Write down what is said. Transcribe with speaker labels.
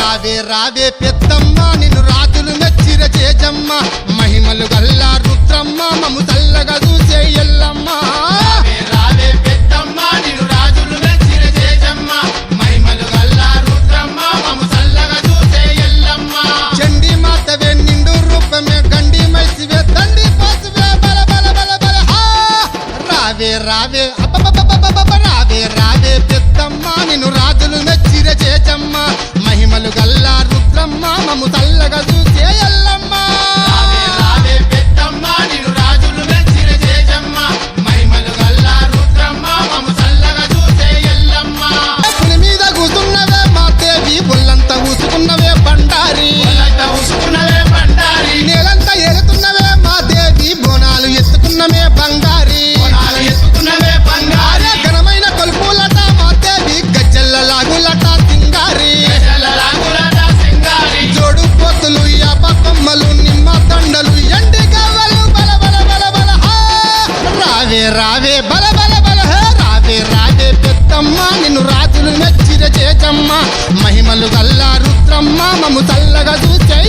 Speaker 1: రావే రావే పెద్దమ్మ నిన్ను రాజులు మెచ్చిర చేజమ్మ మహిమలు గల్లా రుద్రమ్మ మము చల్లగా చూసే ఎల్లమ్మ
Speaker 2: రావే పెద్దమ్మ నిన్ను రాజులు మెచ్చిన చేజమ్మ మహిమలు గల్లా రుద్రమ్మ మము చల్లగా చూసే ఎల్లమ్మ
Speaker 1: చండి మాతవే నిండు రూపమే గండి మైసివే దండి పాసువే బల బల బల బల రావే రావే రావే రావే పెద్దమ్మ నిన్ను రాజులు మెచ్చిర చేజమ్మ మహిమలు గల్లా రుద్రమ్మ మము చల్లగా చూసే ఎల్లమ్మ
Speaker 2: రావే పెద్దమ్మ నిన్ను రాజులు మెచ్చిన చేజమ్మ మహిమలు గల్లా రుద్రమ్మ మము చల్లగా చూసే ఎల్లమ్మ
Speaker 1: పులి మీద కూసున్నవే మా దేవి బుల్లంతా ఊసుకున్నవే బండారి
Speaker 2: ఒళ్ళంతా ఉసుకున్నవే బండారి
Speaker 1: నేలంతా ఎగుతున్నవే మా దేవి బోనాలు ఎత్తుకున్నవే బంగారి
Speaker 2: కొనాలు ఎత్తుకున్నవే బంగారి
Speaker 1: ఘనమైన కొలుపులట మా దేవి గజ్జల్ల లాగులట సింగారి
Speaker 2: లాగులట సింగారి
Speaker 1: జోడు పొత్తులు యాప కొమ్మలు నిమ్మ దండలు ఎండి గవ్వలు బల బల బల బల రావే రావే బల బల బల రావే రావే పెద్దమ్మ నిన్ను రాజులు మెచ్చిర చేజమ్మ మహిమలు గల్లా రుద్రమ్మ మము చల్లగా చూసే